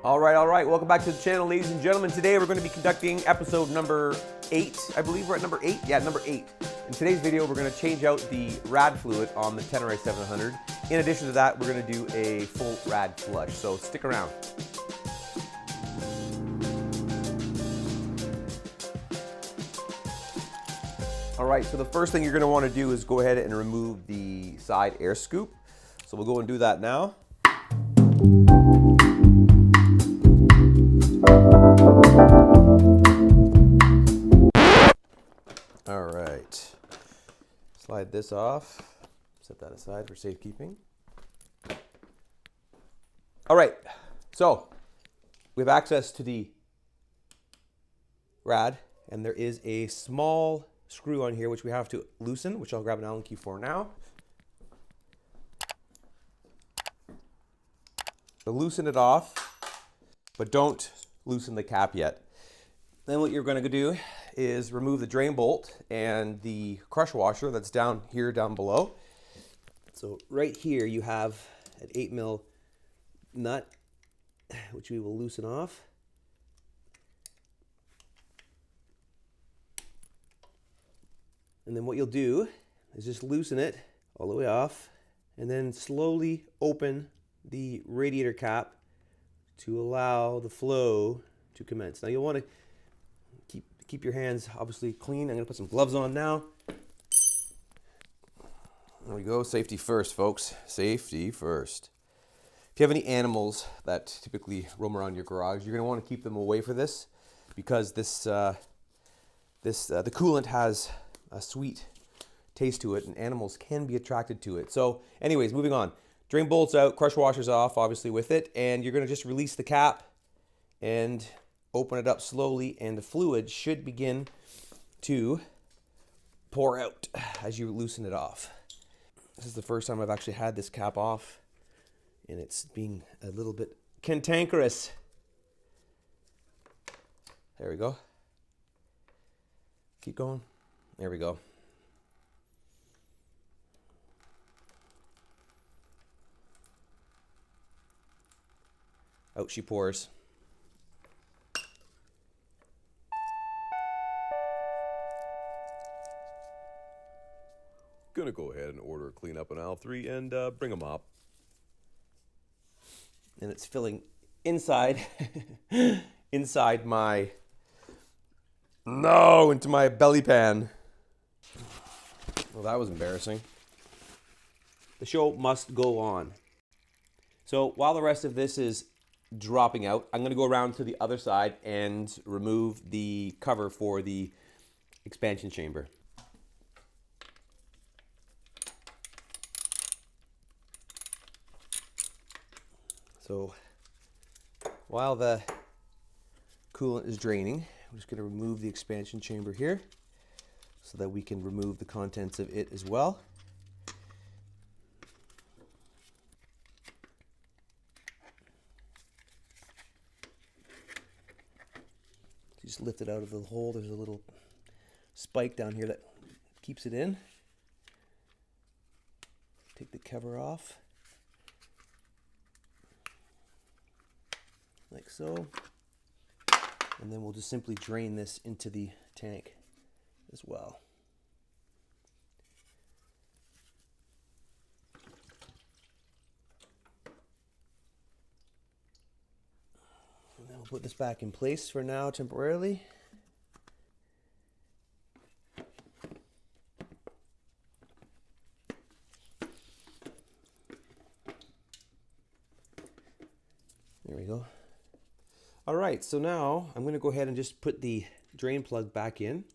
All right. Welcome back to the channel, ladies and gentlemen. Today we're going to be conducting episode number 8. I believe we're at number 8. Yeah, number 8. In today's video, we're going to change out the rad fluid on the Tenere 700. In addition to that, we're going to do a full rad flush. So stick around. All right, so the first thing you're going to want to do is go ahead and remove the side air scoop. So we'll go and do that now. All right, slide this off, set that aside for safekeeping. All right, so we have access to the rad, and there is a small screw on here which we have to loosen, which I'll grab an Allen key for now. So loosen it off, but don't loosen the cap yet. Then what you're going to do is remove the drain bolt and the crush washer that's down here, down below. So right here you have an 8mm nut, which we will loosen off. And then what you'll do is just loosen it all the way off and then slowly open the radiator cap to allow the flow to commence. Now you'll want to keep your hands obviously clean. I'm going to put some gloves on now. There we go. Safety first, folks. Safety first. If you have any animals that typically roam around your garage, you're going to want to keep them away from this because the coolant has a sweet taste to it and animals can be attracted to it. So anyways, moving on. Drain bolts out, crush washers off obviously with it, and you're going to just release the cap and open it up slowly, and the fluid should begin to pour out as you loosen it off. This is the first time I've actually had this cap off, and it's being a little bit cantankerous. There we go. Keep going. There we go. Out she pours. Gonna go ahead and order a cleanup in aisle 3 and bring a mop. And it's filling inside, into my belly pan. Well, that was embarrassing. The show must go on. So while the rest of this is dropping out, I'm gonna go around to the other side and remove the cover for the expansion chamber. So while the coolant is draining, I'm just going to remove the expansion chamber here so that we can remove the contents of it as well. Just lift it out of the hole. There's a little spike down here that keeps it in. Take the cover off. Like so, and then we'll just simply drain this into the tank as well. And then we'll put this back in place for now temporarily. There we go. All right, so now I'm going to go ahead and just put the drain plug back in.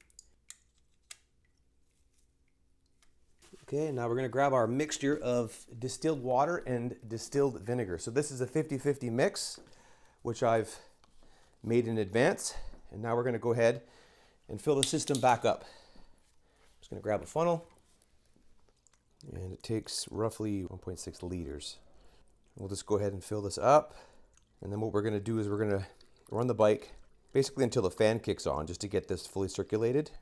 Okay, now we're going to grab our mixture of distilled water and distilled vinegar. So this is a 50-50 mix, which I've made in advance. And now we're going to go ahead and fill the system back up. I'm just going to grab a funnel, and it takes roughly 1.6 liters. We'll just go ahead and fill this up. And then what we're going to do is we're going to run the bike basically until the fan kicks on, just to get this fully circulated.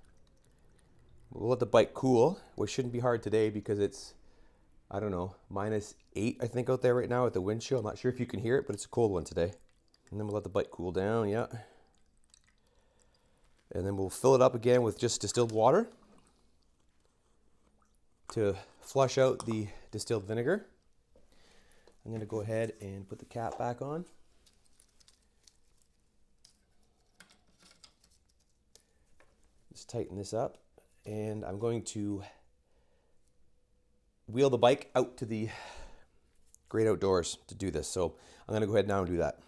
We'll let the bike cool, which shouldn't be hard today because it's, I don't know, -8 I think out there right now at the wind chill. I'm not sure if you can hear it, but it's a cold one today. And then we'll let the bike cool down, yeah. And then we'll fill it up again with just distilled water to flush out the distilled vinegar. I'm going to go ahead and put the cap back on. Just tighten this up, and I'm going to wheel the bike out to the great outdoors to do this. So I'm going to go ahead now and do that.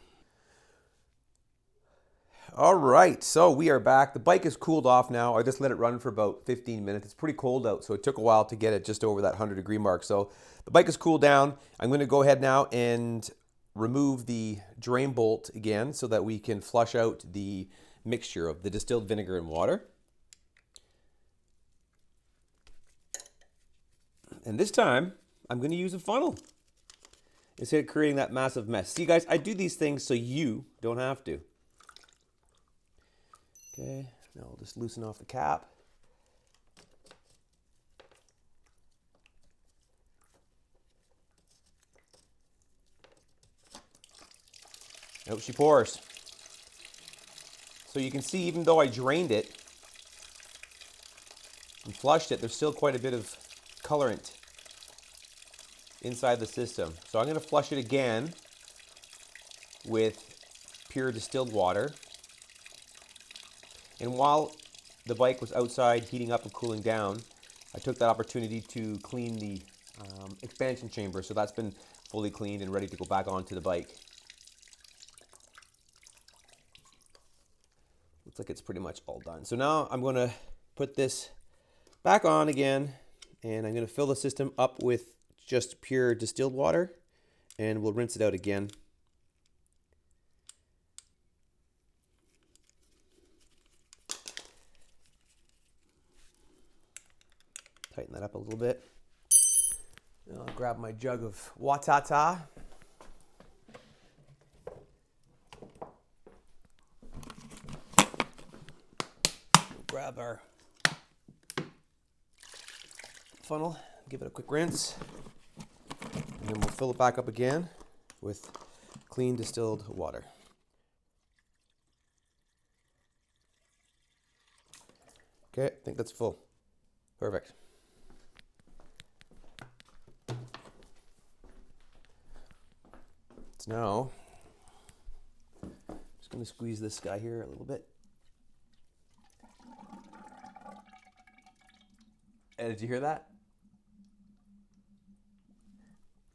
All right, so we are back. The bike is cooled off now. I just let it run for about 15 minutes. It's pretty cold out, so it took a while to get it just over that 100-degree mark. So the bike is cooled down. I'm going to go ahead now and remove the drain bolt again so that we can flush out the mixture of the distilled vinegar and water. And this time, I'm going to use a funnel instead of creating that massive mess. See, guys, I do these things so you don't have to. Okay, now I'll just loosen off the cap. Out she pours. So you can see, even though I drained it and flushed it, there's still quite a bit of colorant inside the system. So I'm going to flush it again with pure distilled water. And while the bike was outside heating up and cooling down, I took that opportunity to clean the expansion chamber. So that's been fully cleaned and ready to go back onto the bike. Looks like it's pretty much all done. So now I'm going to put this back on again, and I'm going to fill the system up with just pure distilled water, and we'll rinse it out again. Tighten that up a little bit. I'll grab my jug of Watata. Grab our funnel, give it a quick rinse, and then we'll fill it back up again with clean distilled water. Okay, I think that's full. Perfect. So now, just going to squeeze this guy here a little bit. And did you hear that?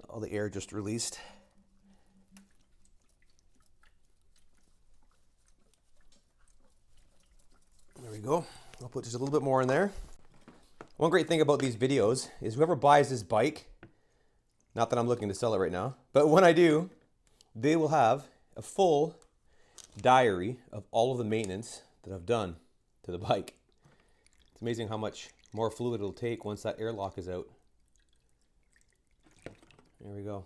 All the air just released. There we go. I'll put just a little bit more in there. One great thing about these videos is whoever buys this bike, not that I'm looking to sell it right now, but when I do, they will have a full diary of all of the maintenance that I've done to the bike. It's amazing how much more fluid it'll take once that airlock is out. There we go.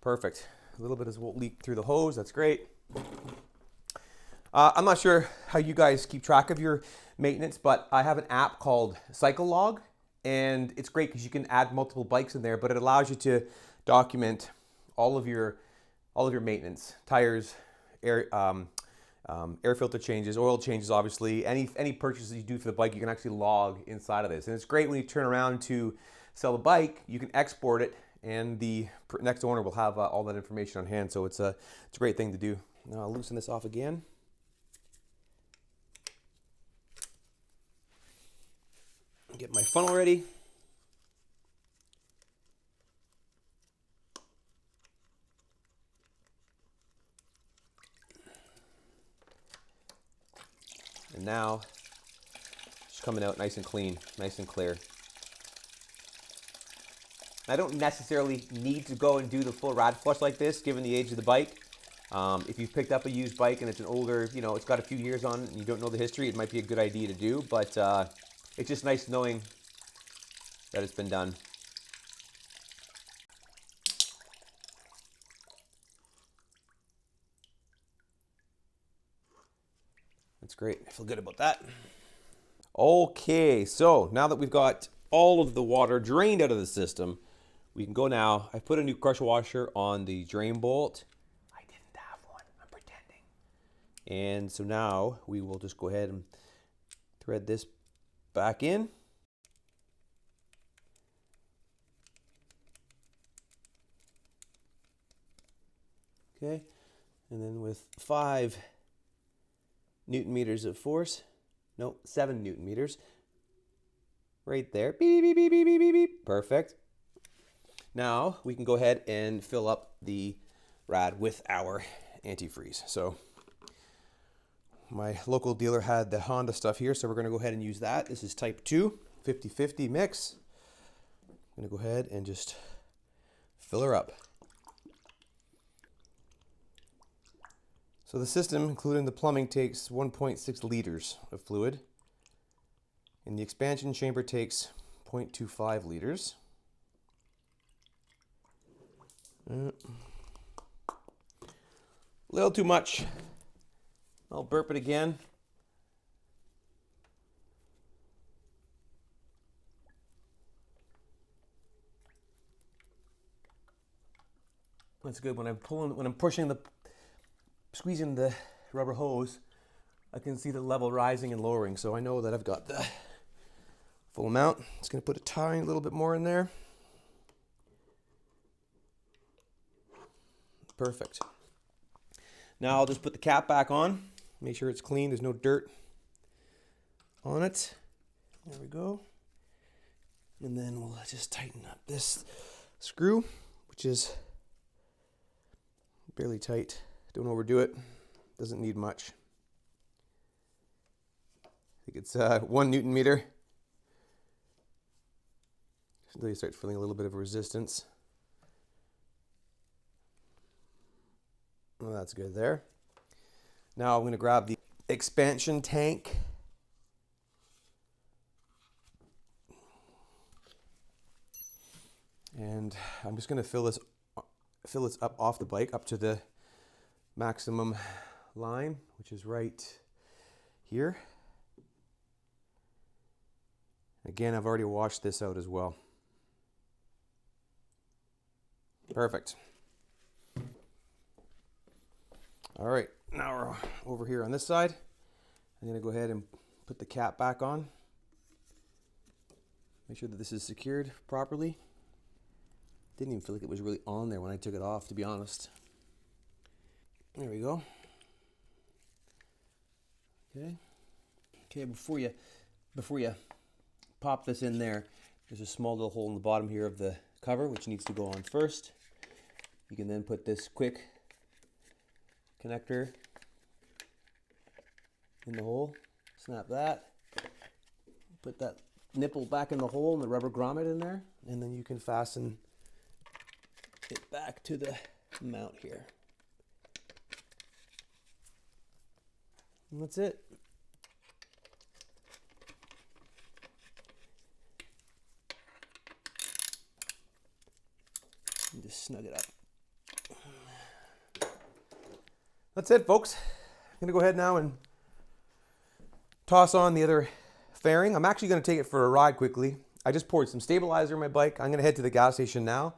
Perfect. A little bit has leaked through the hose. That's great. I'm not sure how you guys keep track of your maintenance, but I have an app called Cycle Log, and it's great because you can add multiple bikes in there, but it allows you to document all of your maintenance, tires, air filter changes, oil changes, obviously, any purchases you do for the bike, you can actually log inside of this. And it's great when you turn around to sell the bike, you can export it, and the next owner will have all that information on hand. So it's a great thing to do. Now I'll loosen this off again. Get my funnel ready. And now it's coming out nice and clean, nice and clear. I don't necessarily need to go and do the full rad flush like this, given the age of the bike. If you've picked up a used bike and it's an older, it's got a few years on it and you don't know the history, it might be a good idea to do, but it's just nice knowing that it's been done. That's great. I feel good about that. Okay, so now that we've got all of the water drained out of the system, we can go now. I put a new pressure washer on the drain bolt. I didn't have one. And so now we will just go ahead and thread this back in. Okay, and then with 5 Newton meters of force, no, 7 Newton meters, right there, beep, beep, beep, beep, beep, beep, beep. Perfect. Now we can go ahead and fill up the rad with our antifreeze. So my local dealer had the Honda stuff here, so we're going to go ahead and use that. This is type 2, 50-50 mix. I'm going to go ahead and just fill her up. So the system, including the plumbing, takes 1.6 liters of fluid, and the expansion chamber takes 0.25 liters. A little too much. I'll burp it again. That's good. When I'm squeezing the rubber hose, I can see the level rising and lowering, so I know that I've got the full amount. Just going to put a tiny little bit more in there. Perfect. Now I'll just put the cap back on, make sure it's clean, there's no dirt on it. There we go. And then we'll just tighten up this screw, which is barely tight. Don't overdo it. Doesn't need much. I think it's 1 Newton meter. Until you start feeling a little bit of resistance. Well, that's good there. Now I'm going to grab the expansion tank. And I'm just going to fill this up off the bike up to the maximum line, which is right here. Again, I've already washed this out as well. Perfect. All right, now we're over here on this side. I'm going to go ahead and put the cap back on. Make sure that this is secured properly. Didn't even feel like it was really on there when I took it off, to be honest. There we go. Okay, before you pop this in there, there's a small little hole in the bottom here of the cover, which needs to go on first. You can then put this quick connector in the hole, snap that, put that nipple back in the hole and the rubber grommet in there, and then you can fasten it back to the mount here. And that's it. And just snug it up. That's it, folks. I'm going to go ahead now and toss on the other fairing. I'm actually going to take it for a ride quickly. I just poured some stabilizer in my bike. I'm going to head to the gas station now,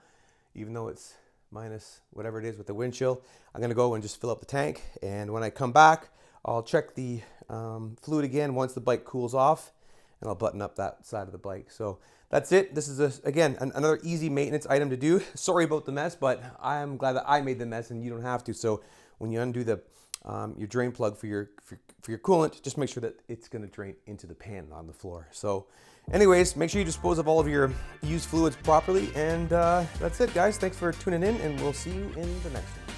even though it's minus whatever it is with the wind chill. I'm going to go and just fill up the tank. And when I come back, I'll check the fluid again once the bike cools off, and I'll button up that side of the bike. So that's it. This is, again, another easy maintenance item to do. Sorry about the mess, but I'm glad that I made the mess and you don't have to. So when you undo the your drain plug for your coolant, just make sure that it's going to drain into the pan on the floor. So anyways, make sure you dispose of all of your used fluids properly. And that's it, guys. Thanks for tuning in, and we'll see you in the next one.